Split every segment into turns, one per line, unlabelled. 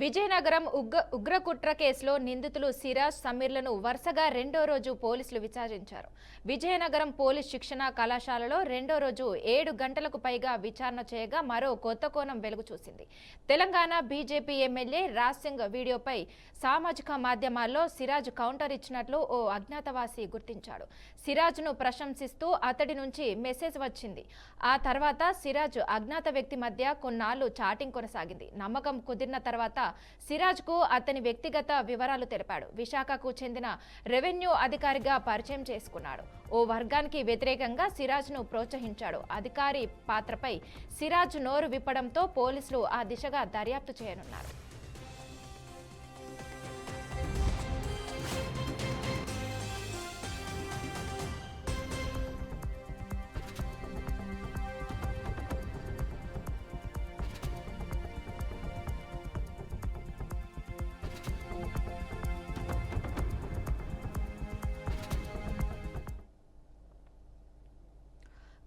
విజయనగరం ఉగ్రకుట్ర కేసులో నిందితులు సిరాజ్ సమీర్లను వరుసగా రెండో రోజు పోలీసులు విచారించారు. విజయనగరం పోలీస్ శిక్షణ కళాశాలలో రెండో రోజు 7 గంటలకు పైగా విచారణ చేయగా మరో కొత్త కోణం వెలుగు చూసింది. తెలంగాణ బీజేపీ ఎమ్మెల్యే రాజ్ సింగ్ వీడియోపై సామాజిక మాధ్యమాల్లో సిరాజ్ కౌంటర్ ఇచ్చినట్లు ఓ అజ్ఞాతవాసి గుర్తించాడు. సిరాజ్ను ప్రశంసిస్తూ అతడి నుంచి మెసేజ్ వచ్చింది. ఆ తర్వాత సిరాజ్ అజ్ఞాత వ్యక్తి మధ్య కొన్నాళ్లు చాటింగ్ కొనసాగింది. నమ్మకం కుదిరిన తర్వాత సిరాజ్కు అతని వ్యక్తిగత వివరాలు తెలిపాడు. విశాఖకు చెందిన రెవెన్యూ అధికారిగా పరిచయం చేసుకున్నాడు. ఓ వర్గానికి వ్యతిరేకంగా సిరాజ్ను ప్రోత్సహించాడు. అధికారి పాత్రపై సిరాజ్ నోరు విప్పడంతో పోలీసులు ఆ దిశగా దర్యాప్తు చేయనున్నారు.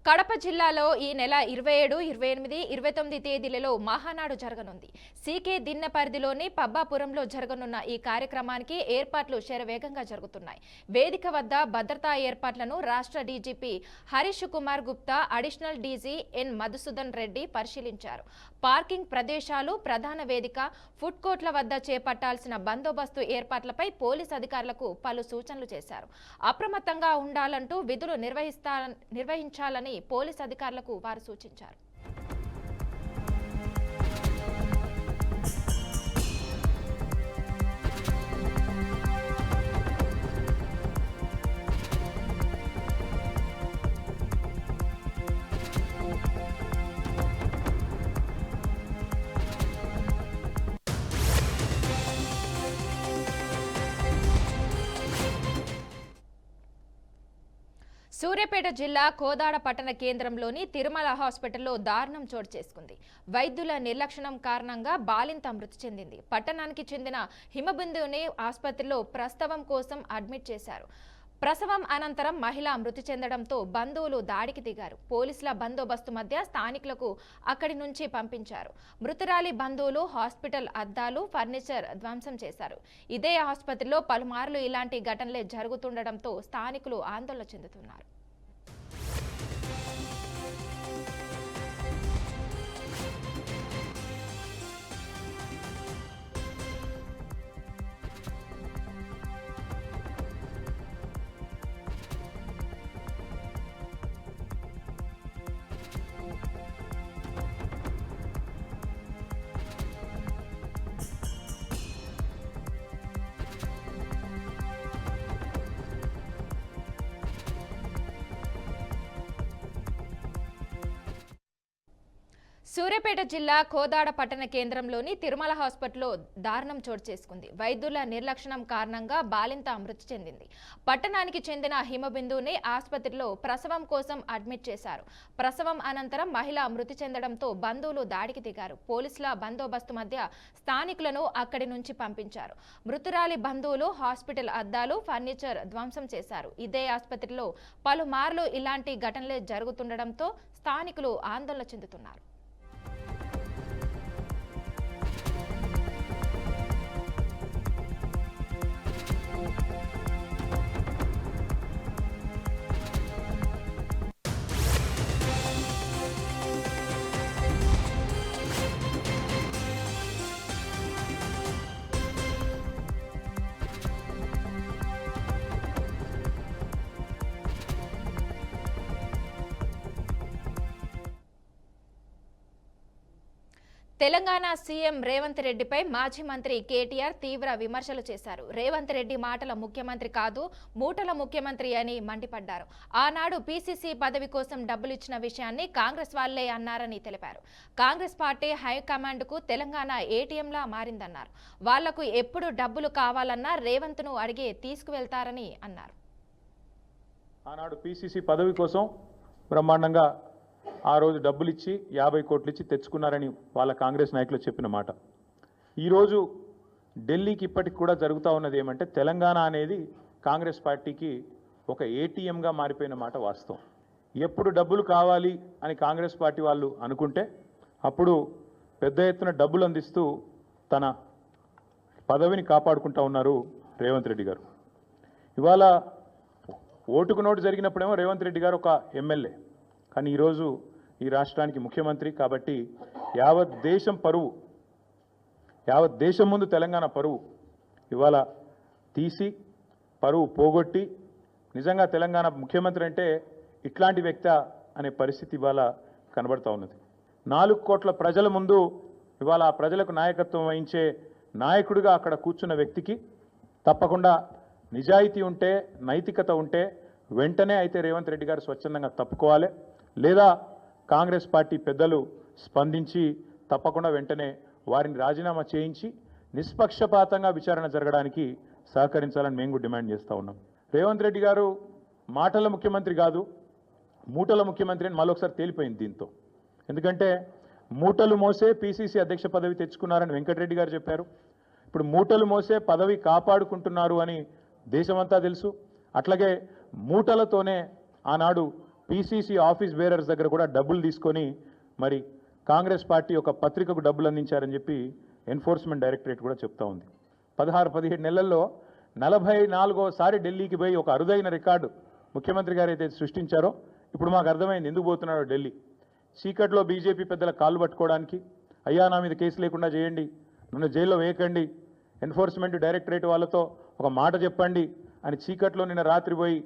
కడప జిల్లాలో ఈ నెల 27, 28, 29 తేదీలలో మహానాడు జరగనుంది. సీకే దిన్నె పరిధిలోని పబ్బాపురంలో జరగనున్న ఈ కార్యక్రమానికి ఏర్పాట్లు శరవేగంగా జరుగుతున్నాయి. వేదిక వద్ద భద్రతా ఏర్పాట్లను రాష్ట్ర DGP Harish Kumar Gupta, additional DG N Madhusudan Reddy పరిశీలించారు. పార్కింగ్ ప్రదేశాలు, ప్రధాన వేదిక, ఫుడ్ కోర్ట్ల వద్ద చేపట్టాల్సిన బందోబస్తు ఏర్పాట్లపై పోలీస్ అధికారులకు పలు సూచనలు చేశారు. అప్రమత్తంగా ఉండాలంటూ విధులు నిర్వహించాలని పోలీస్ అధికారులకు వారు సూచించారు. సూర్యాపేట జిల్లా కోదాడ పట్టణ కేంద్రంలోని తిరుమల హాస్పిటల్లో దారుణం చోటు చేసుకుంది. వైద్యుల నిర్లక్ష్యం కారణంగా బాలింత మృతి చెందింది. పట్టణానికి చెందిన హిమబిందుని ఆసుపత్రిలో ప్రసవం కోసం అడ్మిట్ చేశారు. ప్రసవం అనంతరం మహిళ మృతి చెందడంతో బంధువులు దాడికి దిగారు. పోలీసుల బందోబస్తు మధ్య స్థానికులకు అక్కడి నుంచి పంపించారు. మృతురాలి బంధువులు హాస్పిటల్ అద్దాలు, ఫర్నిచర్ ధ్వంసం చేశారు. ఇదే ఆసుపత్రిలో పలుమార్లు ఇలాంటి ఘటనలే జరుగుతుండటంతో స్థానికులు ఆందోళన చెందుతున్నారు. సూర్యాపేట జిల్లా కోదాడ పట్టణ కేంద్రంలోని తిరుమల హాస్పిటల్లో దారుణం చోటు చేసుకుంది. వైద్యుల నిర్లక్ష్యం కారణంగా బాలింత మృతి చెందింది. పట్టణానికి చెందిన హిమబిందుని ఆసుపత్రిలో ప్రసవం కోసం అడ్మిట్ చేశారు. ప్రసవం అనంతరం మహిళ మృతి చెందడంతో బంధువులు దాడికి దిగారు. పోలీసుల బందోబస్తు మధ్య స్థానికులను అక్కడి నుంచి పంపించారు. మృతురాలి బంధువులు హాస్పిటల్ అద్దాలు, ఫర్నిచర్ ధ్వంసం చేశారు. ఇదే ఆసుపత్రిలో పలుమార్లు ఇలాంటి ఘటనలే జరుగుతుండటంతో స్థానికులు ఆందోళన చెందుతున్నారు. తెలంగాణ సీఎం రేవంత్ రెడ్డిపై మాజీ మంత్రి కేటీఆర్ తీవ్ర విమర్శలు చేశారు. రేవంత్ రెడ్డి మాటల ముఖ్యమంత్రి కాదు, మూటల ముఖ్యమంత్రి అని మండిపడ్డారు. ఆనాడు పీసీసీ పదవి కోసం డబ్బులు ఇచ్చిన విషయాన్ని కాంగ్రెస్ వాళ్లే అన్నారని తెలిపారు. కాంగ్రెస్ పార్టీ హైకమాండ్కు తెలంగాణ ఏటీఎంలా మారిందన్నారు. వాళ్లకు ఎప్పుడు డబ్బులు కావాలన్నా రేవంత్ను అడిగే తీసుకువెళ్తారని అన్నారు.
ఆనాడు పీసీసీ పదవి కోసం బ్రహ్మాండంగా ఆ రోజు డబ్బులు ఇచ్చి 50 కోట్లు ఇచ్చి తెచ్చుకున్నారని వాళ్ళ కాంగ్రెస్ నాయకులు చెప్పిన మాట. ఈరోజు ఢిల్లీకి ఇప్పటికి కూడా జరుగుతూ ఉన్నది ఏమంటే తెలంగాణ అనేది కాంగ్రెస్ పార్టీకి ఒక ఏటీఎంగా మారిపోయిన మాట వాస్తవం. ఎప్పుడు డబ్బులు కావాలి అని కాంగ్రెస్ పార్టీ వాళ్ళు అనుకుంటే అప్పుడు పెద్ద ఎత్తున డబ్బులు అందిస్తూ తన పదవిని కాపాడుకుంటా ఉన్నారు రేవంత్ రెడ్డి గారు. ఇవాళ ఓటుకు నోటు జరిగినప్పుడేమో రేవంత్ రెడ్డి గారు ఒక ఎమ్మెల్యే, కానీ ఈరోజు ఈ రాష్ట్రానికి ముఖ్యమంత్రి కాబట్టి యావత్ దేశం పరువు, యావత్ దేశం ముందు తెలంగాణ పరువు ఇవాళ తీసి పరువు పోగొట్టి నిజంగా తెలంగాణ ముఖ్యమంత్రి అంటే ఇట్లాంటి వ్యక్తి అనే పరిస్థితి ఇవాళ కనబడతా ఉన్నది. 4 కోట్ల ప్రజల ముందు ఇవాళ ఆ ప్రజలకు నాయకత్వం వహించే నాయకుడిగా అక్కడ కూర్చున్న వ్యక్తికి తప్పకుండా నిజాయితీ ఉంటే, నైతికత ఉంటే వెంటనే అయితే రేవంత్ రెడ్డి గారు స్వచ్ఛందంగా తప్పుకోవాలి, లేదా కాంగ్రెస్ పార్టీ పెద్దలు స్పందించి తప్పకుండా వెంటనే వారిని రాజీనామా చేయించి నిష్పక్షపాతంగా విచారణ జరగడానికి సహకరించాలని మేము కూడా డిమాండ్ చేస్తూ ఉన్నాం. రేవంత్ రెడ్డి గారు మాటల ముఖ్యమంత్రి కాదు, మూటల ముఖ్యమంత్రి అని మళ్ళొకసారి తేలిపోయింది దీంతో. ఎందుకంటే మూటలు మోసే పిసిసి అధ్యక్ష పదవి తెచ్చుకున్నారని వెంకటరెడ్డి గారు చెప్పారు. ఇప్పుడు మూటలు మోసే పదవి కాపాడుకుంటున్నారు అని దేశమంతా తెలుసు. అట్లాగే మూటలతోనే ఆనాడు పిసిసి ఆఫీస్ బేరర్స్ దగ్గర కూడా డబ్బులు తీసుకొని మరి కాంగ్రెస్ పార్టీ ఒక పత్రికకు డబ్బులు అందించారని చెప్పి ఎన్ఫోర్స్మెంట్ డైరెక్టరేట్ కూడా చెప్తా ఉంది. 16-17 నెలల్లో 44సారి ఢిల్లీకి పోయి ఒక అరుదైన రికార్డు ముఖ్యమంత్రి గారు అయితే సృష్టించారో ఇప్పుడు మాకు అర్థమైంది ఎందుకు పోతున్నాడో ఢిల్లీ. చీకట్లో బీజేపీ పెద్దల కాళ్ళు పట్టుకోవడానికి, అయ్యా నా మీద కేసు లేకుండా చేయండి, నన్ను జైల్లో వేయకండి, ఎన్ఫోర్స్మెంట్ డైరెక్టరేట్ వాళ్ళతో ఒక మాట చెప్పండి అని చీకట్లో నిన్న రాత్రి పోయి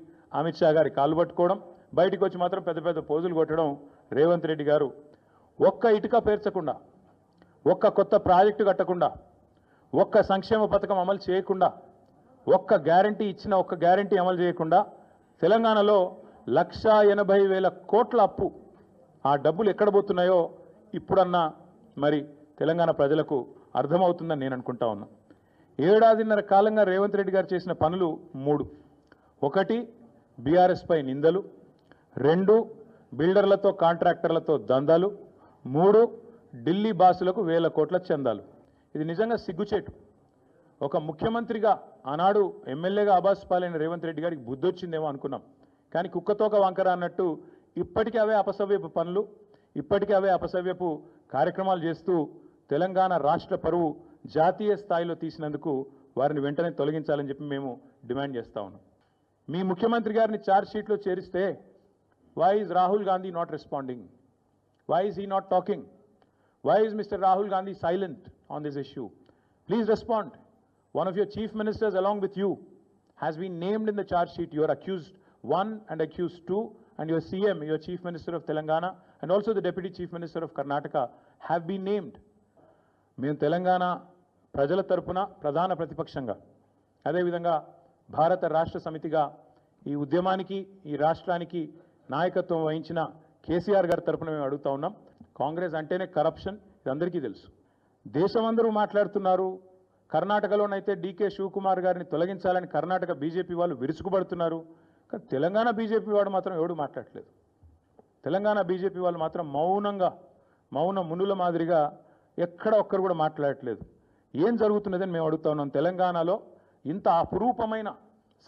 అమిత్ షా గారి కాళ్ళు పట్టుకోవడం, బయటికి వచ్చి మాత్రం పెద్ద పెద్ద పోజులు కొట్టడం. రేవంత్ రెడ్డి గారు ఒక్క ఇటుక పేర్చకుండా, ఒక్క కొత్త ప్రాజెక్టు కట్టకుండా, ఒక్క సంక్షేమ పథకం అమలు చేయకుండా, ఒక్క గ్యారంటీ ఇచ్చిన ఒక్క గ్యారంటీ అమలు చేయకుండా తెలంగాణలో 1,80,000 కోట్ల అప్పు, ఆ డబ్బులు ఎక్కడ పోతున్నాయో ఇప్పుడన్నా మరి తెలంగాణ ప్రజలకు అర్థమవుతుందని నేను అనుకుంటా ఉన్నా. 7 ఏళ్ల కాలంగా రేవంత్ రెడ్డి గారు చేసిన పనులు 3. 1 బీఆర్ఎస్ పై నిందలు, 2 బిల్డర్లతో కాంట్రాక్టర్లతో దందాలు, 3 ఢిల్లీ బాసులకు 1,000 కోట్ల చందాలు. ఇది నిజంగా సిగ్గుచేటు. ఒక ముఖ్యమంత్రిగా ఆనాడు ఎమ్మెల్యేగా అబాస్పాలైన రేవంత్ రెడ్డి గారికి బుద్ధి వచ్చిందేమో అనుకున్నాం, కానీ కుక్కతోక వంకర అన్నట్టు ఇప్పటికీ అవే అపసవ్యపు పనులు, ఇప్పటికీ అవే అపసవ్యపు కార్యక్రమాలు చేస్తూ తెలంగాణ రాష్ట్ర పరువు జాతీయ స్థాయిలో తీసినందుకు వారిని వెంటనే తొలగించాలని చెప్పి మేము డిమాండ్ చేస్తా ఉన్నాం. మీ ముఖ్యమంత్రి గారిని ఛార్జ్ షీట్లో చేరిస్తే why is Rahul Gandhi not responding? Why is he not talking? Why is mister Rahul Gandhi silent on this issue? Please respond. One of your chief ministers along with you has been named in the charge sheet. You are accused 1 and accused 2, and your CM, your chief minister of Telangana, and also the deputy chief minister of Karnataka have been named. మేము తెలంగాణ ప్రజల తరపున ప్రధాన ప్రతిపక్షంగా, అదేవిధంగా భారత రాష్ట్ర సమితిగా ఈ ఉద్యమానికి, ఈ రాష్ట్రానికి నాయకత్వం వహించిన కేసీఆర్ గారి తరపున మేము అడుగుతా ఉన్నాం. కాంగ్రెస్ అంటేనే కరప్షన్, ఇది అందరికీ తెలుసు. దేశమందరూ మాట్లాడుతున్నారు. కర్ణాటకలోనైతే డీకే శివకుమార్ గారిని తొలగించాలని కర్ణాటక బీజేపీ వాళ్ళు విరుచుకుపడుతున్నారు. కానీ తెలంగాణ బీజేపీ వాడు మాత్రం ఎవడు మాట్లాడట్లేదు. తెలంగాణ బీజేపీ వాళ్ళు మాత్రం మౌనంగా, మౌన మునుల మాదిరిగా ఎక్కడ ఒక్కరు కూడా మాట్లాడట్లేదు. ఏం జరుగుతున్నదని మేము అడుగుతా ఉన్నాం. తెలంగాణలో ఇంత అపురూపమైన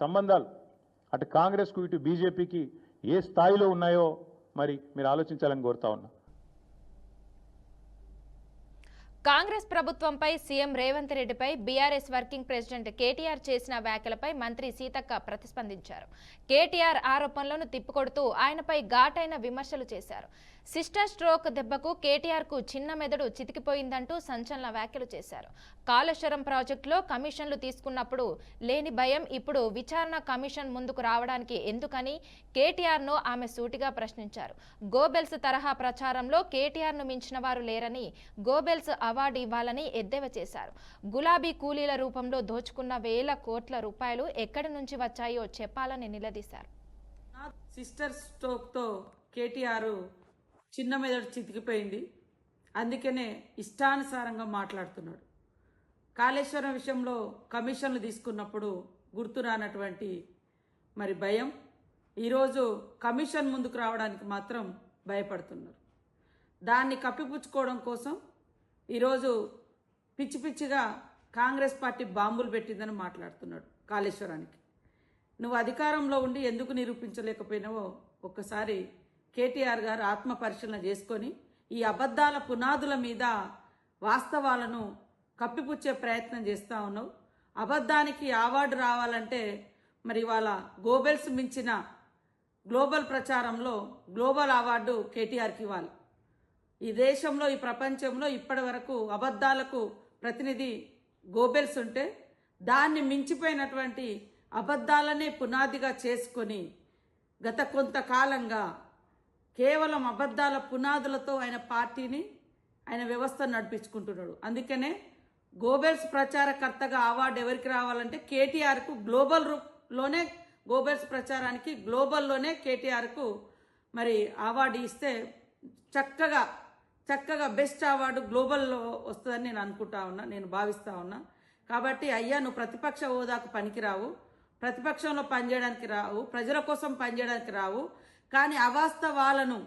సంబంధాలు అటు కాంగ్రెస్కు ఇటు బీజేపీకి ఏ స్థాయిలో ఉన్నాయో మరి మీరు ఆలోచించాలని కోరుతా ఉన్నాం.
కాంగ్రెస్ ప్రభుత్వంపై సీఎం రేవంత్ రెడ్డిపై బీఆర్ఎస్ వర్కింగ్ ప్రెసిడెంట్ కేటీఆర్ చేసిన వ్యాఖ్యలపై మంత్రి సీతక్క ప్రతిస్పందించారు. కేటీఆర్ ఆరోపణలను తిప్పికొడుతూ ఆయనపై ఘాటైన విమర్శలు చేశారు. సిస్టర్ స్ట్రోక్ దెబ్బకు కేటీఆర్కు చిన్న మెదడు చితికిపోయిందంటూ సంచలన వ్యాఖ్యలు చేశారు. కాళేశ్వరం ప్రాజెక్టులో కమిషన్లు తీసుకున్నప్పుడు లేని భయం ఇప్పుడు విచారణ కమిషన్ ముందుకు రావడానికి ఎందుకని కేటీఆర్ను ఆమె సూటిగా ప్రశ్నించారు. గోబెల్స్ తరహా ప్రచారంలో కేటీఆర్ను మించిన వారు లేరని, గోబెల్స్ అవార్డు ఇవ్వాలని ఎద్దేవా చేశారు. గులాబీ కూలీల రూపంలో దోచుకున్న 1,000 కోట్ల రూపాయలు ఎక్కడి నుంచి వచ్చాయో చెప్పాలని నిలదీశారు.
సిస్టర్ స్ట్రోక్తో కేటీఆర్ చిన్న మెదడు చితికిపోయింది, అందుకనే ఇష్టానుసారంగా మాట్లాడుతున్నాడు. కాళేశ్వరం విషయంలో కమిషన్లు తీసుకున్నప్పుడు గుర్తు రానటువంటి మరి భయం ఈరోజు కమిషన్ ముందుకు రావడానికి మాత్రం భయపడుతున్నారు. దాన్ని కప్పిపుచ్చుకోవడం కోసం ఈరోజు పిచ్చి పిచ్చిగా కాంగ్రెస్ పార్టీ బాంబులు పెట్టిందని మాట్లాడుతున్నాడు. కాళేశ్వరానికి నువ్వు అధికారంలో ఉండి ఎందుకు నిరూపించలేకపోయినావో ఒక్కసారి కేటీఆర్ గారు ఆత్మ పరిశీలన చేసుకొని ఈ అబద్ధాల పునాదుల మీద వాస్తవాలను కప్పిపుచ్చే ప్రయత్నం చేస్తూ ఉన్నావు. అబద్ధానికి అవార్డు రావాలంటే మరి ఇవాళ గోబెల్స్ మించిన గ్లోబల్ ప్రచారంలో గ్లోబల్ అవార్డు కేటీఆర్కి ఇవ్వాలి. ఈ దేశంలో ఈ ప్రపంచంలో ఇప్పటి వరకు అబద్ధాలకు ప్రతినిధి గోబెల్స్ ఉంటే దాన్ని మించిపోయినటువంటి అబద్ధాలనే పునాదిగా చేసుకొని గత కొంతకాలంగా కేవలం అబద్ధాల పునాదులతో ఆయన పార్టీని ఆయన వ్యవస్థను నడిపించుకుంటున్నాడు. అందుకనే గోబెల్స్ ప్రచారకర్తగా అవార్డు ఎవరికి రావాలంటే కేటీఆర్కు గ్లోబల్లోనే గోబెల్స్ ప్రచారానికి గ్లోబల్లోనే కేటీఆర్కు మరి అవార్డు ఇస్తే చక్కగా బెస్ట్ అవార్డు గ్లోబల్లో వస్తుందని నేను అనుకుంటా ఉన్నా, నేను భావిస్తూ ఉన్నా. కాబట్టి అయ్యా నువ్వు ప్రతిపక్ష హోదాకు పనికిరావు, ప్రతిపక్షంలో పనిచేయడానికి రావు, ప్రజల కోసం పనిచేయడానికి రావు. కానీ అవాస్తవాలను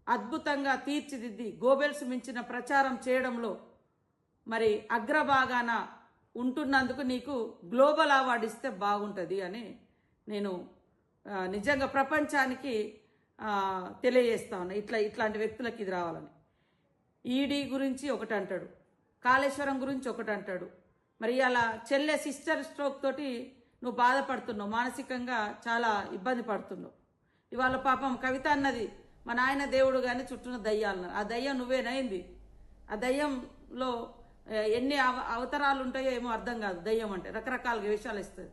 అద్భుతంగా తీర్చిదిద్ది గోబెల్స్ మించిన ప్రచారం చేయడంలో మరి అగ్రభాగాన ఉంటున్నందుకు నీకు గ్లోబల్ అవార్డు ఇస్తే బాగుంటుంది అని నేను నిజంగా ప్రపంచానికి తెలియజేస్తా ఉన్నా. ఇట్లాంటి వ్యక్తులకి ఇది రావాలని. ఈడీ గురించి ఒకటి అంటాడు, కాళేశ్వరం గురించి ఒకటి అంటాడు. మరి అలా చెల్లె సిస్టర్ స్ట్రోక్ తోటి నువ్వు బాధపడుతున్నావు, మానసికంగా చాలా ఇబ్బంది పడుతున్నావు. ఇవాళ పాపం కవిత అన్నది మా నాయన దేవుడు కానీ చుట్టూన దయ్యాలన్నారు. ఆ దయ్యం నువ్వేనైంది. ఆ దయ్యంలో ఎన్ని అవతారాలు ఉంటాయో ఏమో అర్థం కాదు. దయ్యం అంటే రకరకాల వేషాలు ఇస్తుంది.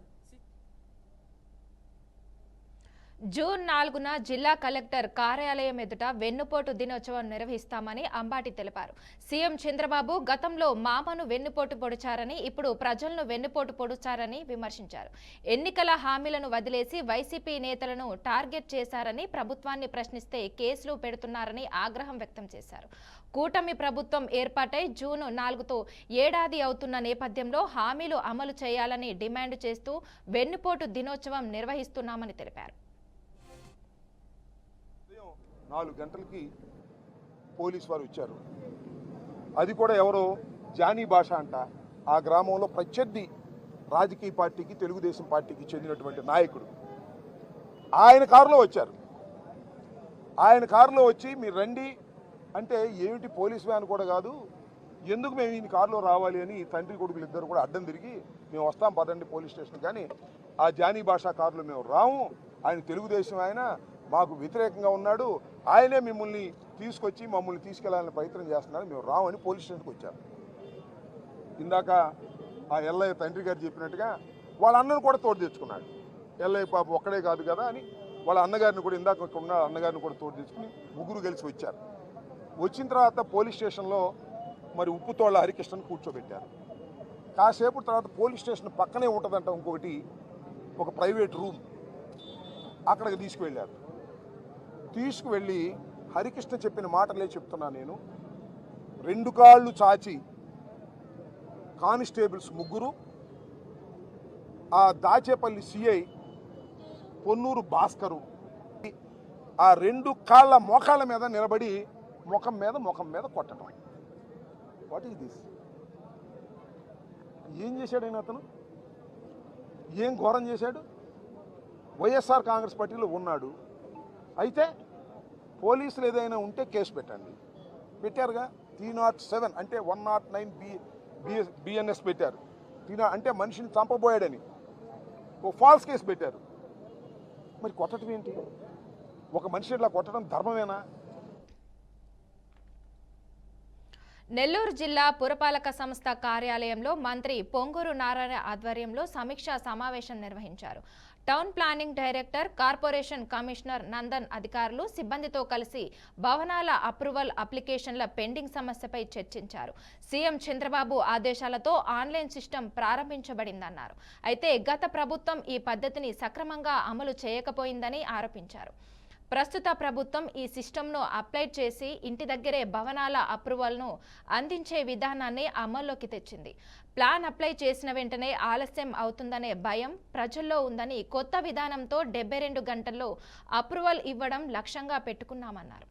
జూన్ 4న జిల్లా కలెక్టర్ కార్యాలయం ఎదుట వెన్నుపోటు దినోత్సవం నిర్వహిస్తామని అంబాటి తెలిపారు. సీఎం చంద్రబాబు గతంలో మామను వెన్నుపోటు పొడిచారని, ఇప్పుడు ప్రజలను వెన్నుపోటు పొడిచారని విమర్శించారు. ఎన్నికల హామీలను వదిలేసి వైసీపీ నేతలను టార్గెట్ చేశారని, ప్రభుత్వాన్ని ప్రశ్నిస్తే కేసులు పెడుతున్నారని ఆగ్రహం వ్యక్తం చేశారు. కూటమి ప్రభుత్వం ఏర్పాటై జూన్ 4తో ఏడాది అవుతున్న నేపథ్యంలో హామీలు అమలు చేయాలని డిమాండ్ చేస్తూ వెన్నుపోటు దినోత్సవం నిర్వహిస్తున్నామని తెలిపారు.
4 గంటలకి పోలీసు వారు వచ్చారు. అది కూడా ఎవరో జానీ భాష అంట. ఆ గ్రామంలో ప్రత్యర్థి రాజకీయ పార్టీకి, తెలుగుదేశం పార్టీకి చెందినటువంటి నాయకుడు ఆయన కారులో వచ్చారు. ఆయన కారులో వచ్చి మీరు రండి అంటే ఏమిటి, పోలీస్ వ్యాన్ కూడా కాదు, ఎందుకు మేము ఈయన కారులో రావాలి అని తండ్రి కొడుకులు ఇద్దరు కూడా అడ్డం తిరిగి మేము వస్తాం పదండి పోలీస్ స్టేషన్, కానీ ఆ జానీ భాషా కారులో మేము రాము, ఆయన తెలుగుదేశం ఆయన మాకు వ్యతిరేకంగా ఉన్నాడు, ఆయనే మిమ్మల్ని తీసుకొచ్చి మమ్మల్ని తీసుకెళ్లాలని ప్రయత్నం చేస్తున్నారు, మేము రామని పోలీస్ స్టేషన్కి వచ్చారు. ఇందాక ఆ ఎల్లయ్య తండ్రి గారు చెప్పినట్టుగా వాళ్ళ అన్నను కూడా తోడు తెచ్చుకున్నాడు. ఎల్లయ్య పాప ఒక్కడే కాదు కదా అని వాళ్ళ అన్నగారిని కూడా, ఇందాక ఉన్న అన్నగారిని కూడా తోడు తెచ్చుకుని ముగ్గురు కలిసి వచ్చారు. వచ్చిన తర్వాత పోలీస్ స్టేషన్లో మరి ఉప్పుతోళ్ల హరికృష్ణను కూర్చోబెట్టారు. కాసేపు తర్వాత పోలీస్ స్టేషన్ పక్కనే ఉంటుందంట ఇంకొకటి, ఒక ప్రైవేట్ రూమ్, అక్కడికి తీసుకువెళ్ళారు. తీసుకువెళ్ళి హరికృష్ణ చెప్పిన మాటలే చెప్తున్నా నేను. 2 కాళ్ళు చాచి కానిస్టేబుల్స్ ముగ్గురు, ఆ దాచేపల్లి సిఐ పొన్నూరు భాస్కరు ఆ 2 కాళ్ళ మోకాళ్ళ మీద నిలబడి ముఖం మీద కొట్టడం. What is this? ఏం చేశాడు ఆయన? అతను ఏం ఘోరం చేశాడు? వైఎస్ఆర్ కాంగ్రెస్ పార్టీలో ఉన్నాడు. అయితే పోలీసులు ఏదైనా ఉంటే కేసు పెట్టండి. పెట్టారుగా 307 అంటే 109 బిఎన్ఎస్ పెట్టారు. అంటే మనిషిని చంపబోయాడని ఓ ఫాల్స్ కేసు పెట్టారు. మరి కొట్టడం ఏంటి? ఒక మనిషి ఇట్లా కొట్టడం ధర్మమేనా?
నెల్లూరు జిల్లా పురపాలక సంస్థ కార్యాలయంలో మంత్రి పొంగూరు నారాయణ ఆధ్వర్యంలో సమీక్షా సమావేశం నిర్వహించారు. Town planning director, corporation commissioner Nandan అధికారులు సిబ్బందితో కలిసి భవనాల అప్రూవల్ అప్లికేషన్ల పెండింగ్ సమస్యపై చర్చించారు. సీఎం చంద్రబాబు ఆదేశాలతో ఆన్లైన్ సిస్టమ్ ప్రారంభించబడిందన్నారు. అయితే గత ప్రభుత్వం ఈ పద్ధతిని సక్రమంగా అమలు చేయకపోయిందని ఆరోపించారు. ప్రస్తుత ప్రభుత్వం ఈ సిస్టమ్ను అప్లై చేసి ఇంటి దగ్గరే భవనాల అప్రూవల్ను అందించే విధానాన్ని అమల్లోకి తెచ్చింది. ప్లాన్ అప్లై చేసిన వెంటనే ఆలస్యం అవుతుందనే భయం ప్రజల్లో ఉందని కొత్త విధానంతో 72 గంటల్లో అప్రూవల్ ఇవ్వడం లక్ష్యంగా పెట్టుకున్నామన్నారు.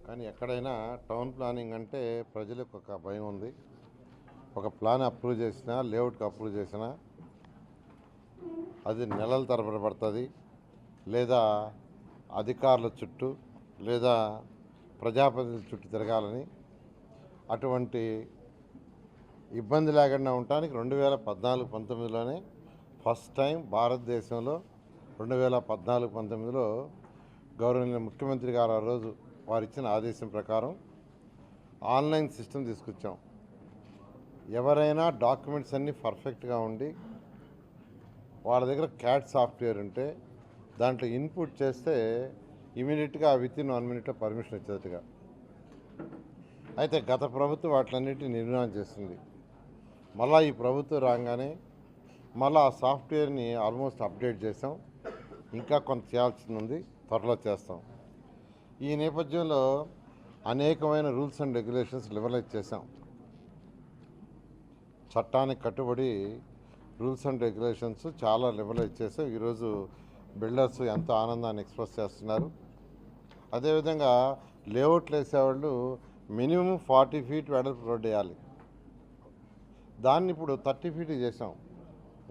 కానీ ఎక్కడైనా టౌన్ ప్లానింగ్ అంటే ప్రజలకు ఒక భయం ఉంది. ఒక ప్లాన్ అప్రూవ్ చేసినా, లేఅవుట్కి అప్రూవ్ చేసినా అది నెలల తరబడి పడుతుంది, లేదా అధికారుల చుట్టూ లేదా ప్రజాప్రతినిధుల చుట్టూ తిరగాలని అటువంటి ఇబ్బంది లేకుండా ఉండటానికి 2014-19లోనే ఫస్ట్ టైం భారతదేశంలో 2014-19లో గౌరవనీయ ముఖ్యమంత్రి గారు ఆ రోజు వారు ఇచ్చిన ఆదేశం ప్రకారం ఆన్లైన్ సిస్టమ్ తీసుకొచ్చాం. ఎవరైనా డాక్యుమెంట్స్ అన్నీ పర్ఫెక్ట్గా ఉండి వాళ్ళ దగ్గర క్యాట్ సాఫ్ట్వేర్ ఉంటే దాంట్లో ఇన్పుట్ చేస్తే ఇమీడియట్గా వితిన్ 1 minute పర్మిషన్ వచ్చేట్టుగా. అయితే గత ప్రభుత్వం వాటిలన్నిటిని నిర్మాణం చేస్తుంది. మళ్ళీ ఈ ప్రభుత్వం రాగానే మళ్ళీ ఆ సాఫ్ట్వేర్ని ఆల్మోస్ట్ అప్డేట్ చేసాం. ఇంకా కొంత చేయాల్సింది ఉంది, త్వరలో చేస్తాం. ఈ నేపథ్యంలో అనేకమైన రూల్స్ అండ్ రెగ్యులేషన్స్ లిబరలైజ్ చేసాం. చట్టానికి కట్టుబడి రూల్స్ అండ్ రెగ్యులేషన్స్ చాలా లిబరలైజ్ చేసాం. ఈరోజు బిల్డర్స్ ఎంతో ఆనందాన్ని ఎక్స్ప్రెస్ చేస్తున్నారు. అదేవిధంగా లేఅవుట్లు వేసేవాళ్ళు మినిమం 40 feet వెడల్పు రోడ్డు వేయాలి. దాన్ని ఇప్పుడు 30 feet చేసాం.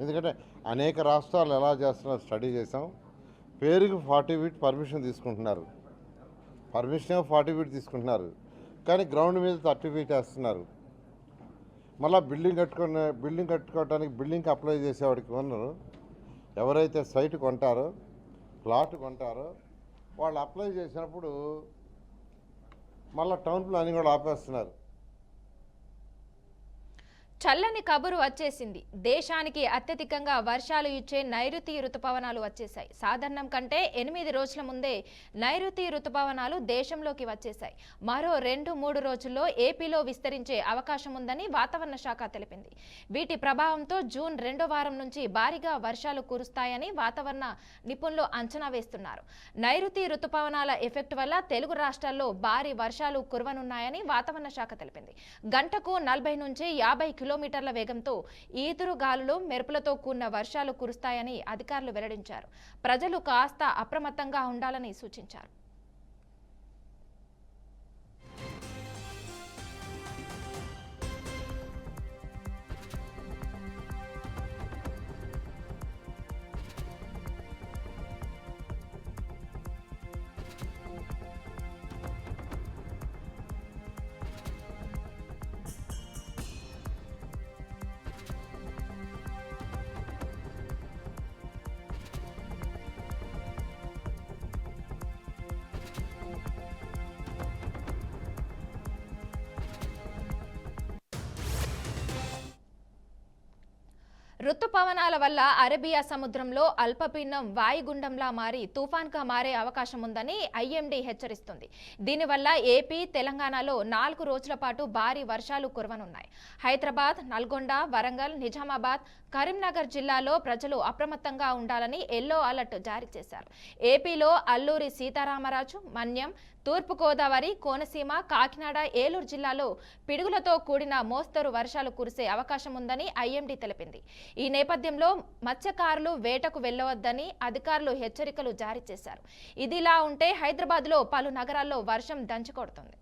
ఎందుకంటే అనేక రాష్ట్రాలు ఎలా చేస్తున్నారో స్టడీ చేసాం. పేరుకి 40 feet పర్మిషన్ తీసుకుంటున్నారు, పర్మిషన్ 40 feet తీసుకుంటున్నారు, కానీ గ్రౌండ్ మీద 30 feet వేస్తున్నారు. మళ్ళీ బిల్డింగ్ కట్టుకోవడానికి బిల్డింగ్కి అప్లై చేసేవాడికి ఉన్నారు. ఎవరైతే సైట్ కొంటారో ప్లాట్ కొంటారో వాళ్ళు అప్లై చేసినప్పుడు మళ్ళీ టౌన్ ప్లానింగ్ కూడా ఆపేస్తున్నారు.
చల్లని కబురు వచ్చేసింది. దేశానికి అత్యధికంగా వర్షాలు ఇచ్చే నైరుతి రుతుపవనాలు వచ్చేశాయి. సాధారణం కంటే 8 రోజుల ముందే నైరుతి రుతుపవనాలు దేశంలోకి వచ్చేశాయి. మరో 2-3 రోజుల్లో ఏపీలో విస్తరించే అవకాశం ఉందని వాతావరణ శాఖ తెలిపింది. వీటి ప్రభావంతో జూన్ 2వ వారం నుంచి భారీగా వర్షాలు కురుస్తాయని వాతావరణ నిపుణులు అంచనా వేస్తున్నారు. నైరుతి రుతుపవనాల ఎఫెక్ట్ వల్ల తెలుగు రాష్ట్రాల్లో భారీ వర్షాలు కురవనున్నాయని వాతావరణ శాఖ తెలిపింది. గంటకు 40 నుంచి 50 కిలోమీటర్ల వేగంతో ఈదురు గాలులు మెరుపులతో కూడిన వర్షాలు కురుస్తాయని అధికారులు వెల్లడించారు. ప్రజలు కాస్త అప్రమత్తంగా ఉండాలని సూచించారు. రుతుపవనాల వల్ల అరేబియా సముద్రంలో అల్పపీడనం వాయుగుండంలా మారి తుఫాన్గా మారే అవకాశం ఉందని ఐఎండీ హెచ్చరిస్తుంది. దీనివల్ల ఏపీ, తెలంగాణలో 4 రోజుల పాటు భారీ వర్షాలు కురవనున్నాయి. హైదరాబాద్, నల్గొండ, వరంగల్, నిజామాబాద్, కరీంనగర్ జిల్లాలో ప్రజలు అప్రమత్తంగా ఉండాలని ఎల్లో అలర్ట్ జారీ చేశారు. ఏపీలో అల్లూరి సీతారామరాజు, మన్యం, తూర్పుగోదావరి, కోనసీమ, కాకినాడ, ఏలూరు జిల్లాలో పిడుగులతో కూడిన మోస్తరు వర్షాలు కురిసే అవకాశం ఉందని ఐఎండీ తెలిపింది. ఈ నేపథ్యంలో మత్స్యకారులు వేటకు వెళ్లవద్దని అధికారులు హెచ్చరికలు జారీ చేశారు. ఇదిలా ఉంటే హైదరాబాద్లో పలు నగరాల్లో వర్షం దంచుకొడుతుంది.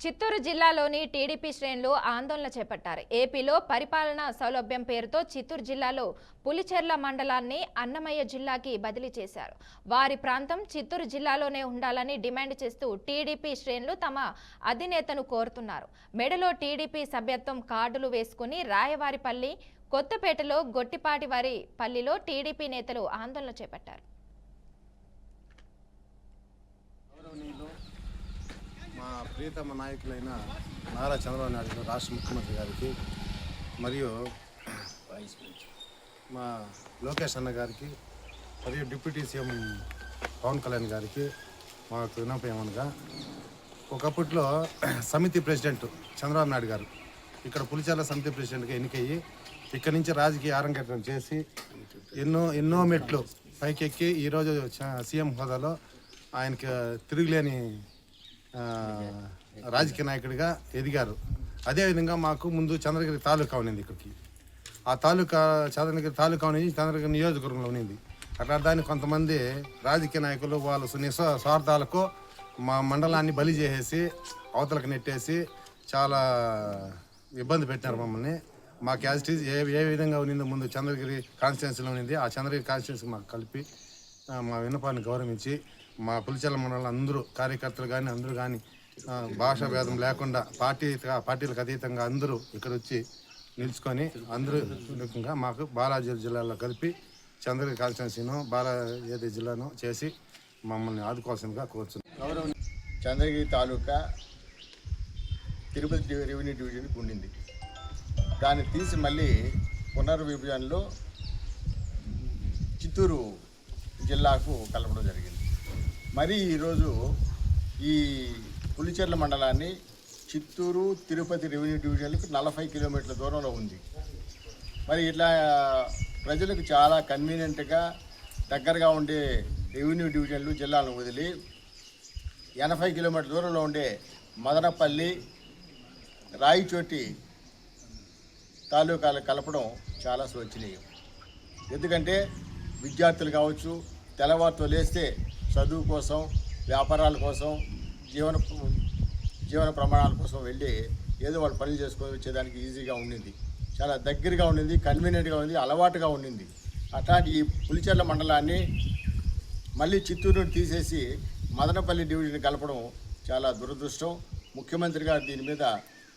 చిత్తూరు జిల్లాలోని టీడీపీ శ్రేణులు ఆందోళన చేపట్టారు. ఏపీలో పరిపాలనా సౌలభ్యం పేరుతో చిత్తూరు జిల్లాలో పులిచెర్ల మండలాన్ని అన్నమయ్య జిల్లాకి బదిలీ చేశారు. వారి ప్రాంతం చిత్తూరు జిల్లాలోనే ఉండాలని డిమాండ్ చేస్తూ టీడీపీ శ్రేణులు తమ అధినేతను కోరుతున్నారు. మెడలో టీడీపీ సభ్యత్వం కార్డులు వేసుకుని రాయవారిపల్లి, కొత్తపేటలో గొట్టిపాటివారి పల్లిలో టీడీపీ నేతలు ఆందోళన చేపట్టారు.
మా ప్రియతమ నాయకులైన నారా చంద్రబాబు నాయుడు రాష్ట్ర ముఖ్యమంత్రి గారికి మరియు మా లోకేష్ అన్న గారికి మరియు డిప్యూటీ సీఎం పవన్ కళ్యాణ్ గారికి మాకు విన్నపం ఏమనగా, ఒకప్పట్లో సమితి ప్రెసిడెంట్ చంద్రబాబు నాయుడు గారు ఇక్కడ పులిచెర్ల సమితి ప్రెసిడెంట్గా ఎన్నికయ్యి ఇక్కడి నుంచి రాజకీయ అరంగేట్రం చేసి ఎన్నో మెట్లు పైకెక్కి ఈరోజు సీఎం హోదాలో ఆయనకి తిరుగులేని రాజకీయ నాయకుడిగా ఎదిగారు. అదేవిధంగా మాకు ముందు చంద్రగిరి తాలూకా ఉన్నింది. ఇక్కడికి ఆ చంద్రగిరి తాలూకా నుంచి చంద్రగిరి నియోజకవర్గంలో ఉన్నింది. అట్లా దాన్ని కొంతమంది రాజకీయ నాయకులు వాళ్ళ స్వార్థాలకు మా మండలాన్ని బలి చేసేసి అవతలకు నెట్టేసి చాలా ఇబ్బంది పెట్టినారు మమ్మల్ని. మాకు యాజ్ ఇట్ ఈజ్ ఏ విధంగా ఉన్నిందో ముందు చంద్రగిరి కాన్స్టిట్యున్సీలో ఉన్నింది. ఆ చంద్రగిరి కాన్స్టిట్యున్సీ మాకు కలిపి మా విన్నపాన్ని గౌరవించి మా పులిచెర్ల మండలం అందరూ కార్యకర్తలు కానీ అందరూ కానీ భాషా భేదం లేకుండా పార్టీలకు అతీతంగా అందరూ ఇక్కడ వచ్చి నిలుచుకొని అందరూ ముఖ్యంగా మాకు బాలాజీ జిల్లాలో కలిపి చంద్రగిరి కాన్స్టిట్యున్సీను ఏది జిల్లాను చేసి మమ్మల్ని ఆదుకోవాల్సిందిగా కోరుతున్నాం.
చంద్రగిరి తాలూకా తిరుపతి రెవెన్యూ డివిజన్కి ఉండింది. దాన్ని తీసి మళ్ళీ పునర్విభజనలో చిత్తూరు జిల్లాకు కలపడం జరిగింది. మరి ఈరోజు ఈ పులిచెర్ల మండలాన్ని చిత్తూరు తిరుపతి రెవెన్యూ డివిజన్లకు 40 కిలోమీటర్ల దూరంలో ఉంది. మరి ఇట్లా ప్రజలకు చాలా కన్వీనియంట్గా దగ్గరగా ఉండే రెవెన్యూ డివిజన్లు జిల్లాలను వదిలి 80 కిలోమీటర్ల దూరంలో ఉండే మదనపల్లి, రాయిచోటి తాలూకాలు కలపడం చాలా శోచనీయం. ఎందుకంటే విద్యార్థులు కావచ్చు, తెల్లవారుతో లేస్తే చదువు కోసం, వ్యాపారాల కోసం, జీవన ప్రమాణాల కోసం వెళ్ళి ఏదో వాళ్ళు పనులు చేసుకొని వచ్చేదానికి ఈజీగా ఉండింది. చాలా దగ్గరగా ఉండింది, కన్వీనియంట్గా ఉంది, అలవాటుగా ఉండింది. అట్లాంటి ఈ పులిచెర్ల మండలాన్ని మళ్ళీ చిత్తూరు తీసేసి మదనపల్లి డివిజన్ కలపడం చాలా దురదృష్టం. ముఖ్యమంత్రి గారు దీని మీద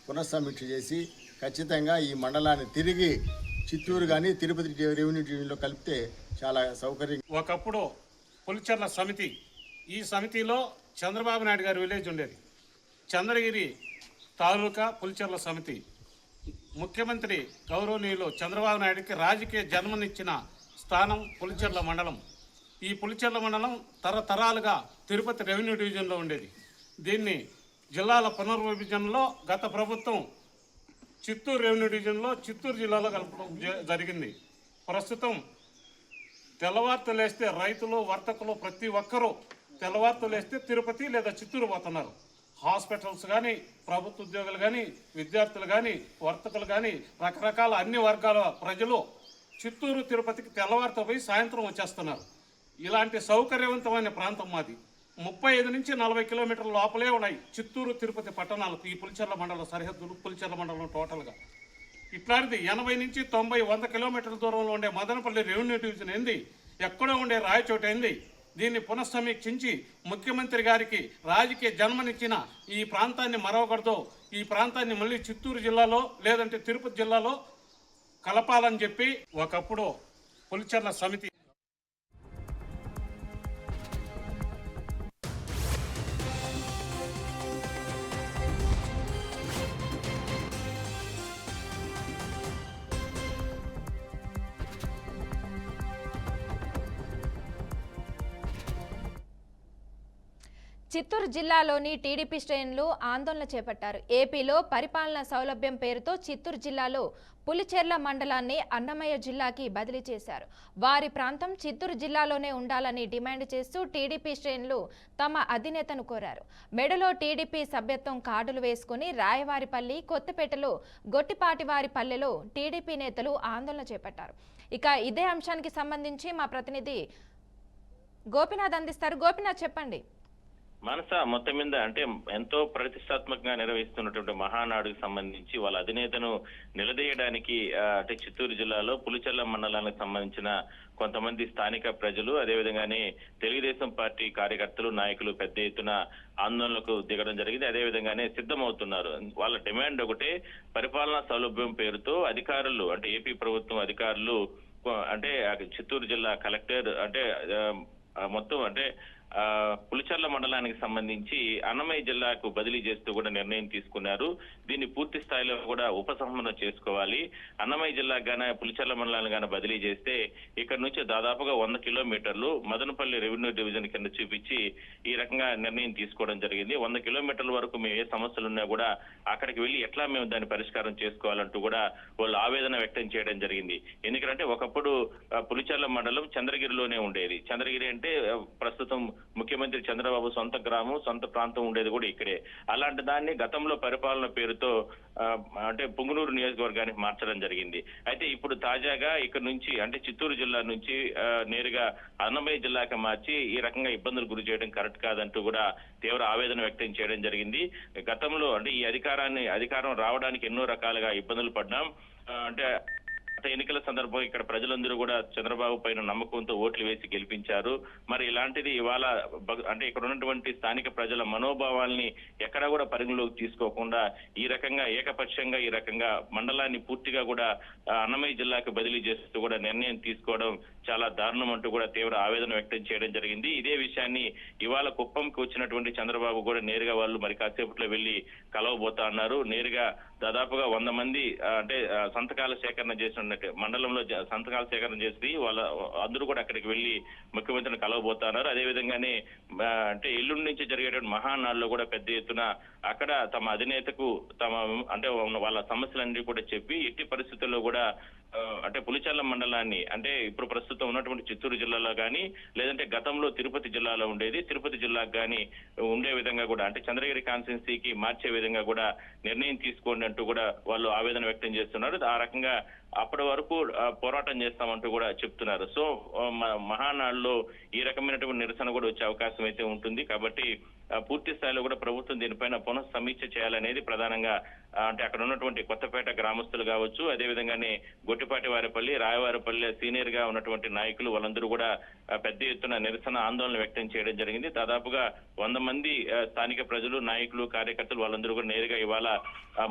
పునఃసమీక్ష చేసి ఖచ్చితంగా ఈ మండలాన్ని తిరిగి చిత్తూరు కానీ తిరుపతి రెవెన్యూ డివిజన్లో కలిపితే చాలా సౌకర్యం.
ఒకప్పుడు పులిచెర్ల సమితి, ఈ సమితిలో చంద్రబాబు నాయుడు గారి విలేజ్ ఉండేది. చంద్రగిరి తాలూకా పులిచెర్ల సమితి. ముఖ్యమంత్రి గౌరవనీయులు చంద్రబాబు నాయుడికి రాజకీయ జన్మనిచ్చిన స్థానం పులిచెర్ల మండలం. ఈ పులిచెర్ల మండలం తరతరాలుగా తిరుపతి రెవెన్యూ డివిజన్లో ఉండేది. దీన్ని జిల్లాల పునర్విభజనలో గత ప్రభుత్వం చిత్తూరు రెవెన్యూ డివిజన్లో చిత్తూరు జిల్లాలో కలపడం జరిగింది. ప్రస్తుతం తెల్లవారుతో లేస్తే రైతులు, వర్తకులు ప్రతి ఒక్కరూ తెల్లవారుతో లేస్తే తిరుపతి లేదా చిత్తూరు పోతున్నారు. హాస్పిటల్స్ కానీ, ప్రభుత్వ ఉద్యోగులు కానీ, విద్యార్థులు కానీ, వర్తకులు కానీ, రకరకాల అన్ని వర్గాల ప్రజలు చిత్తూరు తిరుపతికి తెల్లవారుతో పోయి సాయంత్రం వచ్చేస్తున్నారు. ఇలాంటి సౌకర్యవంతమైన ప్రాంతం మాది. 35 నుంచి 40 కిలోమీటర్ల లోపలే ఉన్నాయి చిత్తూరు తిరుపతి పట్టణాలకు ఈ పులిచెర్ల మండలం సరిహద్దులు. పులిచెర్ల మండలం టోటల్గా ఇట్లాంటిది 80 నుంచి 90, 100 కిలోమీటర్ల దూరంలో ఉండే మదనపల్లి రెవెన్యూ డివిజన్ ఏంది, ఎక్కడో ఉండే రాయచోట ఏంది. దీన్ని పునఃసమీక్షించి ముఖ్యమంత్రి గారికి రాజకీయ జన్మనిచ్చిన ఈ ప్రాంతాన్ని మరవకూడదు, ఈ ప్రాంతాన్ని మళ్ళీ చిత్తూరు జిల్లాలో లేదంటే తిరుపతి జిల్లాలో కలపాలని చెప్పి ఒకప్పుడు పులిచెర్ల సమితి
చిత్తూరు జిల్లాలోని టీడీపీ శ్రేణులు ఆందోళన చేపట్టారు. ఏపీలో పరిపాలనా సౌలభ్యం పేరుతో చిత్తూరు జిల్లాలో పులిచెర్ల మండలాన్ని అన్నమయ్య జిల్లాకి బదిలీ చేశారు. వారి ప్రాంతం చిత్తూరు జిల్లాలోనే ఉండాలని డిమాండ్ చేస్తూ టీడీపీ శ్రేణులు తమ అధినేతను కోరారు. మెడలో టీడీపీ సభ్యత్వం కార్డులు వేసుకుని రాయవారిపల్లి, కొత్తపేటలో గొట్టిపాటివారి పల్లెలో టీడీపీ నేతలు ఆందోళన చేపట్టారు. ఇక ఇదే అంశానికి సంబంధించి మా ప్రతినిధి గోపినాథ్ అందిస్తారు. గోపినాథ్, చెప్పండి.
మనస మొత్తం మీద అంటే ఎంతో ప్రతిష్టాత్మకంగా నిర్వహిస్తున్నటువంటి మహానాడుకు సంబంధించి వాళ్ళ అధినేతను నిలదీయడానికి అంటే చిత్తూరు జిల్లాలో పులిచెర్ల మండలానికి సంబంధించిన కొంతమంది స్థానిక ప్రజలు అదేవిధంగానే తెలుగుదేశం పార్టీ కార్యకర్తలు నాయకులు పెద్ద ఎత్తున ఆందోళనకు దిగడం జరిగింది. అదేవిధంగానే సిద్ధమవుతున్నారు. వాళ్ళ డిమాండ్ ఒకటే, పరిపాలనా సౌలభ్యం పేరుతో అధికారులు అంటే ఏపీ ప్రభుత్వం అధికారులు అంటే చిత్తూరు జిల్లా కలెక్టర్ అంటే మొత్తం అంటే పులిచెర్ల మండలానికి సంబంధించి అన్నమయ్య జిల్లాకు బదిలీ చేస్తూ కూడా నిర్ణయం తీసుకున్నారు. దీన్ని పూర్తి స్థాయిలో కూడా ఉపసంహరణ చేసుకోవాలి. అన్నమయ్య జిల్లాకు గాన పులిచెర్ల మండలాన్ని గాన బదిలీ చేస్తే ఇక్కడ నుంచి దాదాపుగా 100 కిలోమీటర్లు మదనపల్లి రెవెన్యూ డివిజన్ కింద చూపించి ఈ రకంగా నిర్ణయం తీసుకోవడం జరిగింది. 100 కిలోమీటర్ల వరకు మేము ఏ సమస్యలు ఉన్నా కూడా అక్కడికి వెళ్ళి ఎట్లా మేము దాన్ని పరిష్కారం చేసుకోవాలంటూ కూడా వాళ్ళు ఆవేదన వ్యక్తం చేయడం జరిగింది. ఎందుకంటే ఒకప్పుడు పులిచెర్ల మండలం చంద్రగిరిలోనే ఉండేది. చంద్రగిరి అంటే ప్రస్తుతం ముఖ్యమంత్రి చంద్రబాబు సొంత గ్రామం, సొంత ప్రాంతం ఉండేది కూడా ఇక్కడే. అలాంటి దాన్ని గతంలో పరిపాలన పేరుతో అంటే పుంగనూరు నియోజకవర్గానికి మార్చడం జరిగింది. అయితే ఇప్పుడు తాజాగా ఇక్కడ నుంచి అంటే చిత్తూరు జిల్లా నుంచి నేరుగా అన్నమయ్య జిల్లాకి మార్చి ఈ రకంగా ఇబ్బందులు గురి చేయడం కరెక్ట్ కాదంటూ కూడా తీవ్ర ఆవేదన వ్యక్తం చేయడం జరిగింది. గతంలో అంటే ఈ అధికారం రావడానికి ఎన్నో రకాలుగా ఇబ్బందులు పడ్డాం. అంటే ఎన్నికల సందర్భంగా ఇక్కడ ప్రజలందరూ కూడా చంద్రబాబు పైన నమ్మకంతో ఓట్లు వేసి గెలిపించారు. మరి ఇలాంటిది ఇవాళ అంటే ఇక్కడ ఉన్నటువంటి స్థానిక ప్రజల మనోభావాల్ని ఎక్కడా కూడా పరిగణలోకి తీసుకోకుండా ఈ రకంగా ఏకపక్షంగా ఈ రకంగా మండలాన్ని పూర్తిగా కూడా అన్నమయ్య జిల్లాకు బదిలీ చేస్తూ కూడా నిర్ణయం తీసుకోవడం చాలా దారుణం అంటూ కూడా తీవ్ర ఆవేదన వ్యక్తం చేయడం జరిగింది. ఇదే విషయాన్ని ఇవాళ కుప్పంకి వచ్చినటువంటి చంద్రబాబు కూడా నేరుగా వాళ్ళు మరి కాసేపట్లో వెళ్లి కలవబోతా అన్నారు. నేరుగా దాదాపుగా 100 మంది అంటే సంతకాల సేకరణ చేసిన మండలంలో సంతకాల సేకరణ చేసి వాళ్ళ అందరూ కూడా అక్కడికి వెళ్లి ముఖ్యమంత్రిని కలవబోతున్నారు. అదేవిధంగానే అంటే ఎల్లుండి నుంచి జరిగేటువంటి మహానాడులో కూడా పెద్ద ఎత్తున అక్కడ తమ అధినేతకు తమ అంటే వాళ్ళ సమస్యలన్నీ కూడా చెప్పి ఎట్టి పరిస్థితుల్లో కూడా అంటే పులిచెర్ల మండలాన్ని అంటే ఇప్పుడు ప్రస్తుతం ఉన్నటువంటి చిత్తూరు జిల్లాలో కానీ లేదంటే గతంలో తిరుపతి జిల్లాలో ఉండేది తిరుపతి జిల్లాకు కానీ ఉండే విధంగా కూడా అంటే చంద్రగిరి కాన్స్టిట్యున్సీకి మార్చే విధంగా కూడా నిర్ణయం తీసుకోండి అంటూ కూడా వాళ్ళు ఆవేదన వ్యక్తం చేస్తున్నారు. ఆ రకంగా అప్పటి వరకు పోరాటం చేస్తామంటూ కూడా చెప్తున్నారు. సో మహానాడులో ఈ రకమైనటువంటి నిరసన కూడా వచ్చే అవకాశం అయితే ఉంటుంది. కాబట్టి పూర్తి స్థాయిలో కూడా ప్రభుత్వం దీనిపైన పునః సమీక్ష చేయాలనేది ప్రధానంగా అంటే అక్కడ ఉన్నటువంటి కొత్తపేట గ్రామస్తులు కావచ్చు, అదేవిధంగానే గొట్టిపాటి వారిపల్లి, రాయవారిపల్లి సీనియర్ గా ఉన్నటువంటి నాయకులు వాళ్ళందరూ కూడా పెద్ద ఎత్తున నిరసన ఆందోళన వ్యక్తం చేయడం జరిగింది. దాదాపుగా 100 మంది స్థానిక ప్రజలు, నాయకులు, కార్యకర్తలు వాళ్ళందరూ కూడా నేరుగా ఇవాళ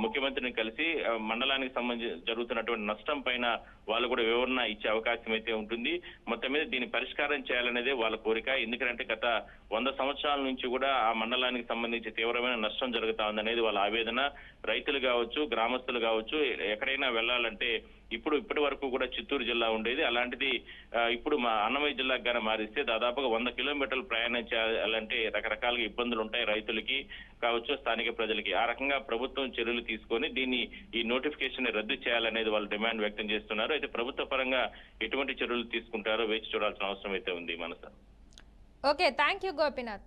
ముఖ్యమంత్రిని కలిసి మండలానికి సంబంధించి జరుగుతున్నటువంటి నష్టం పైన వాళ్ళు కూడా వివరణ ఇచ్చే అవకాశం అయితే ఉంటుంది. మొత్తం మీద దీన్ని పరిష్కారం చేయాలనేదే వాళ్ళ కోరిక. ఎందుకంటే గత 100 సంవత్సరాల నుంచి కూడా ఆ మండలానికి సంబంధించి తీవ్రమైన నష్టం జరుగుతా ఉందనేది వాళ్ళ ఆవేదన. రైతులు కావచ్చు, గ్రామస్తులు కావచ్చు, ఎక్కడైనా వెళ్ళాలంటే ఇప్పటి వరకు కూడా చిత్తూరు జిల్లా ఉండేది. అలాంటిది ఇప్పుడు మా అన్నమయ్య జిల్లాకు గానే మారిస్తే దాదాపుగా 100 కిలోమీటర్లు ప్రయాణం చేయాలంటే రకరకాలుగా ఇబ్బందులు ఉంటాయి రైతులకి కావచ్చు, స్థానిక ప్రజలకి. ఆ రకంగా ప్రభుత్వం చర్యలు తీసుకొని దీన్ని ఈ నోటిఫికేషన్ రద్దు చేయాలనేది వాళ్ళు డిమాండ్ వ్యక్తం చేస్తున్నారు. అయితే ప్రభుత్వ పరంగా ఎటువంటి చర్యలు తీసుకుంటారో వేచి చూడాల్సిన అవసరం అయితే ఉంది. మనస
ఓకే, థ్యాంక్ యూ గోపీనాథ్.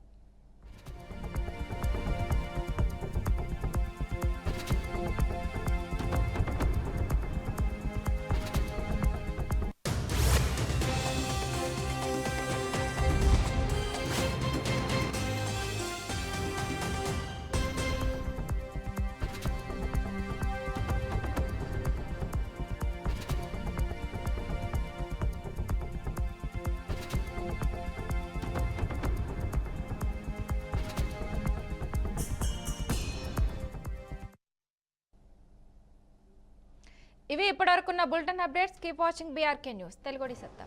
ఇవి ఇప్పటివరకున్న bulletin updates. Keep watching BRK news తెలుగుడి సత్తా.